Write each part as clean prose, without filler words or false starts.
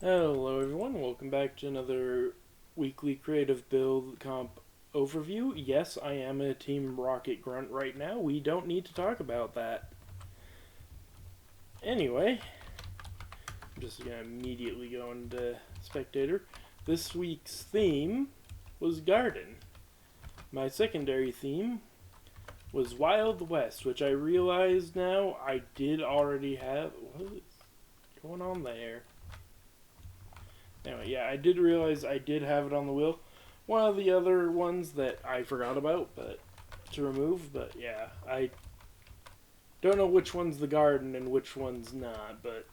Hello everyone, welcome back to another weekly creative build comp overview. Yes, I am a Team Rocket Grunt right now. We don't need to talk about that. Anyway, I'm just going to immediately go into Spectator. This week's theme was Garden. My secondary theme was Wild West, which I realize now I did already have. What is going on there? Anyway, yeah, I did realize I did have it on the wheel. One of the other ones that I forgot about, but to remove, but yeah, I don't know which one's the garden and which one's not, but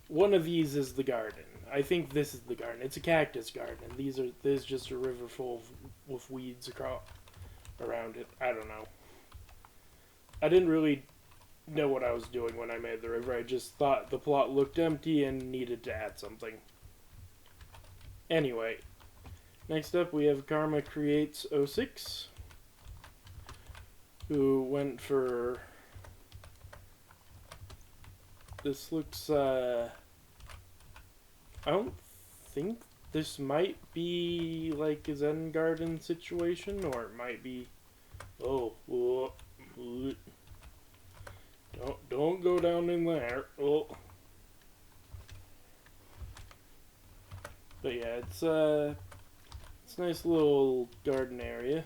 one of these is the garden. I think this is the garden. It's a cactus garden. There's just a river full with weeds around it. I don't know. I didn't really know what I was doing when I made the river. I just thought the plot looked empty and needed to add something. Anyway, next up we have Karma Creates 06, who went for, this looks, I don't think this might be like a Zen Garden situation, or it might be, don't go down in there, But yeah, it's a nice little garden area.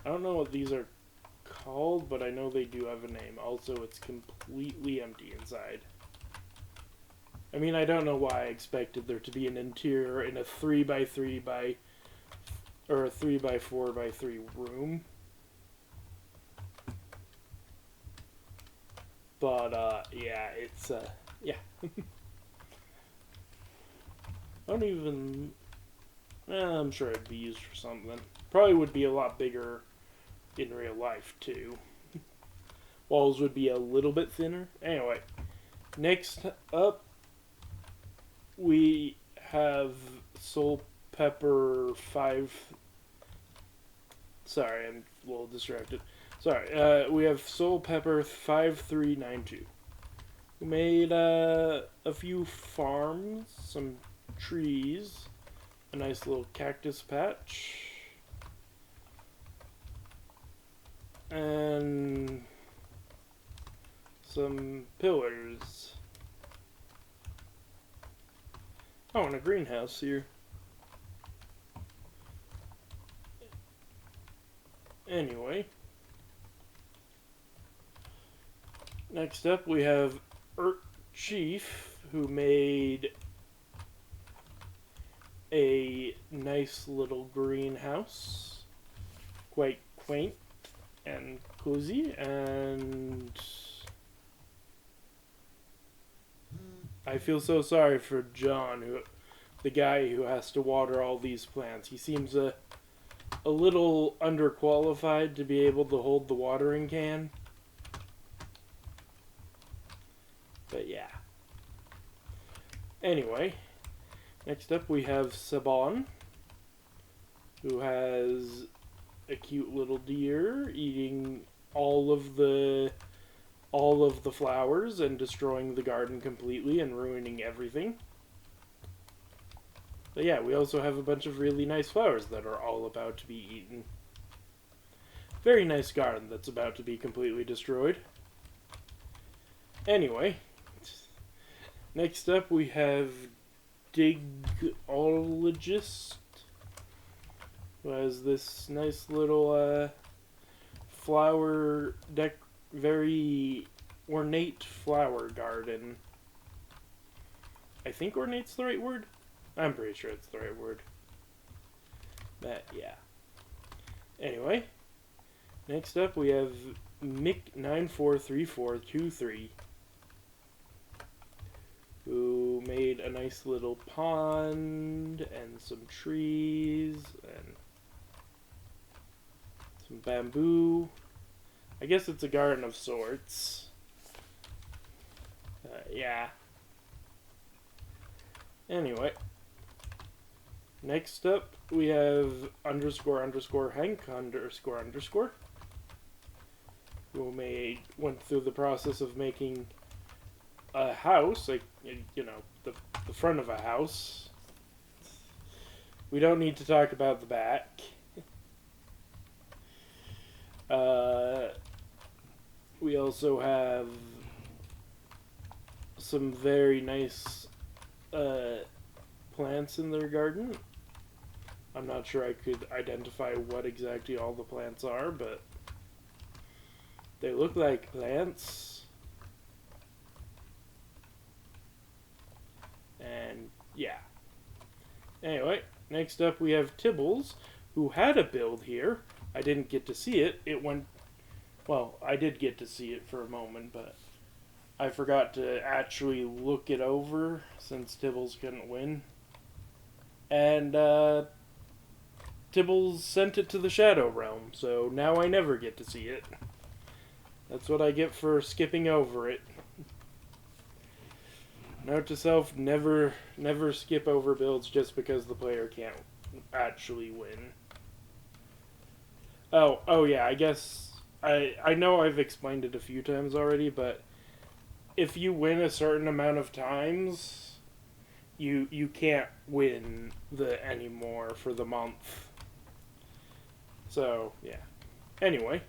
I don't know what these are called, but I know they do have a name. Also, it's completely empty inside. I mean, I don't know why I expected there to be an interior in a 3x3 or a 3x4x3 room. But yeah, it's yeah. I don't even. I'm sure it'd be used for something. Probably would be a lot bigger in real life too. Walls would be a little bit thinner. Anyway, next up we have Soul Pepper 5. Sorry, I'm a little distracted. Sorry, we have Soul Pepper 5392. We made a few farms, some trees, a nice little cactus patch, and some pillars. Oh, and a greenhouse here. Anyway, next up we have Chief, who made a nice little greenhouse, quite quaint and cozy, and I feel so sorry for John, the guy who has to water all these plants. He seems a little underqualified to be able to hold the watering can. But yeah. Anyway, next up we have Saban, who has a cute little deer eating all of the flowers and destroying the garden completely and ruining everything. But yeah, we also have a bunch of really nice flowers that are all about to be eaten. Very nice garden that's about to be completely destroyed. Anyway, next up we have Digologist, who has this nice little very ornate flower garden. I think ornate's the right word. I'm pretty sure it's the right word. But yeah. Anyway, next up we have Mick943423, who made a nice little pond and some trees and some bamboo. I guess it's a garden of sorts. Yeah. Anyway. Next up, we have __Hank __, who went through the process of making a house, like, you know, the front of a house. We don't need to talk about the back. We also have some very nice plants in their garden. I'm not sure I could identify what exactly all the plants are, but they look like plants. And yeah. Anyway, next up we have Tibbles, who had a build here. I didn't get to see it. It went... Well, I did get to see it for a moment, but I forgot to actually look it over since Tibbles couldn't win. And Tibbles sent it to the Shadow Realm, so now I never get to see it. That's what I get for skipping over it. Note to self, never skip over builds just because the player can't actually win. Oh yeah, I guess I know I've explained it a few times already, but if you win a certain amount of times, you can't win the anymore for the month. So, yeah. Anyway,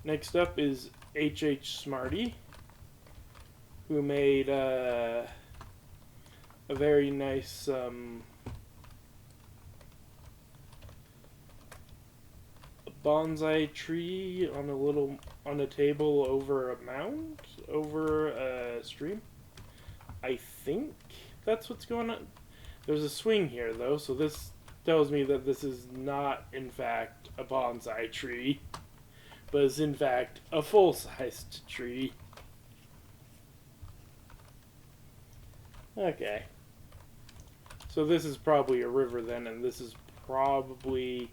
next up is HH Smarty, who made a very nice bonsai tree on a table over a mound, over a stream. I think that's what's going on. There's a swing here though, so this tells me that this is not in fact a bonsai tree, but is in fact a full-sized tree. Okay. So this is probably a river then, and this is probably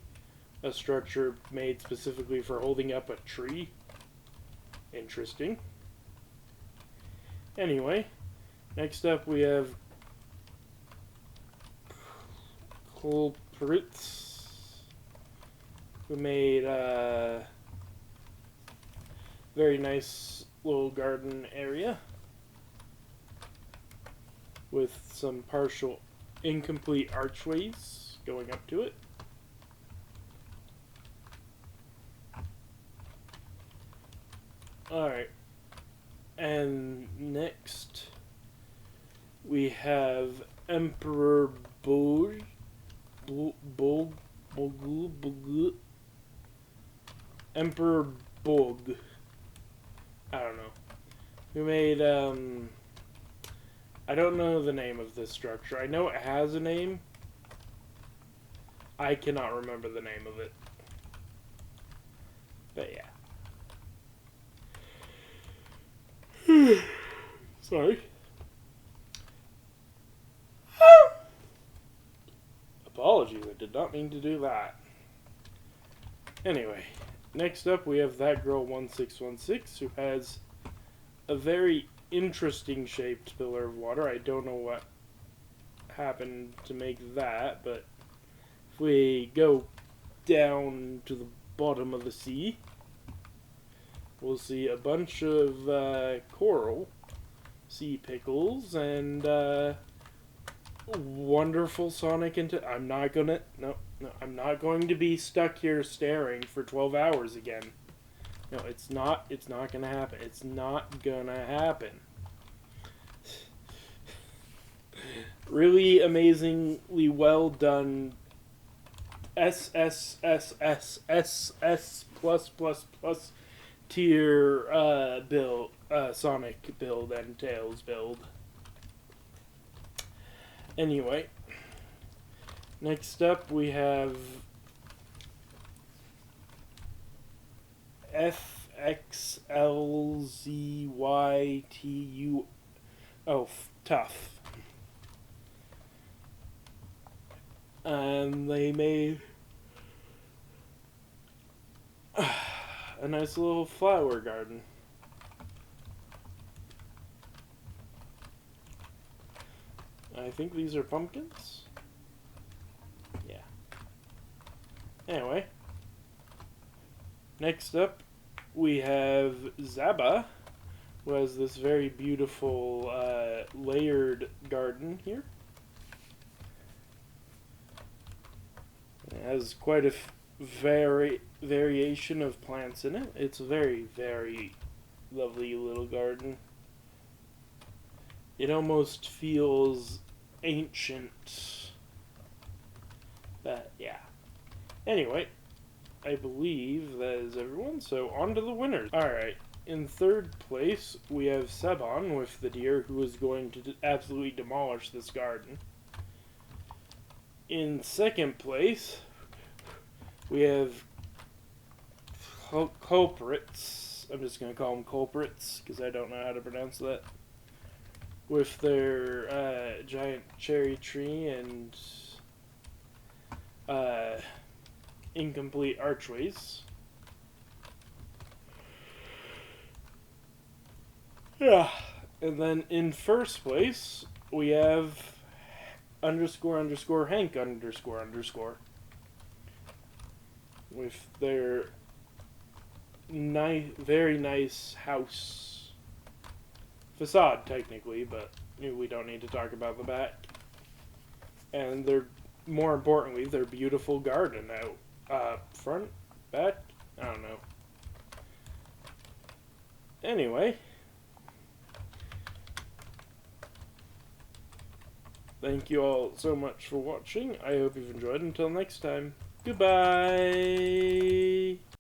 a structure made specifically for holding up a tree. Interesting. Anyway, next up we have Culprits, who made a very nice little garden area with some partial incomplete archways going up to it. Alright, and next we have Emperor Bog, Emperor Bog, I don't know, who made, I don't know the name of this structure. I know it has a name. I cannot remember the name of it. But yeah. Sorry. Apologies, I did not mean to do that. Anyway, next up we have That Girl 1616, who has a very interesting shaped pillar of water. I don't know what happened to make that, but if we go down to the bottom of the sea, we'll see a bunch of coral, sea pickles, and wonderful Sonic I'm not going to be stuck here staring for 12 hours again. No, it's not gonna happen. It's not gonna happen. Really amazingly well done SSSSSS plus tier build, Sonic build and Tails build. Anyway, next up we have FXLZYTU. Oh, tough. And they made a nice little flower garden. I think these are pumpkins. Yeah. Anyway. Next up, we have Zaba, who has this very beautiful layered garden here. It has quite a variation of plants in it. It's a very, very lovely little garden. It almost feels ancient. But yeah. Anyway, I believe that is everyone. So on to the winners. Alright. In third place, we have Sebon with the deer, who is going to absolutely demolish this garden. In second place, we have culprits. I'm just going to call them culprits because I don't know how to pronounce that. With their giant cherry tree and incomplete archways. Yeah. And then in first place, we have __Hank__. With their very nice house facade, technically, but we don't need to talk about the back. And more importantly, their beautiful garden out front, back, I don't know. Anyway, thank you all so much for watching. I hope you've enjoyed. Until next time, goodbye!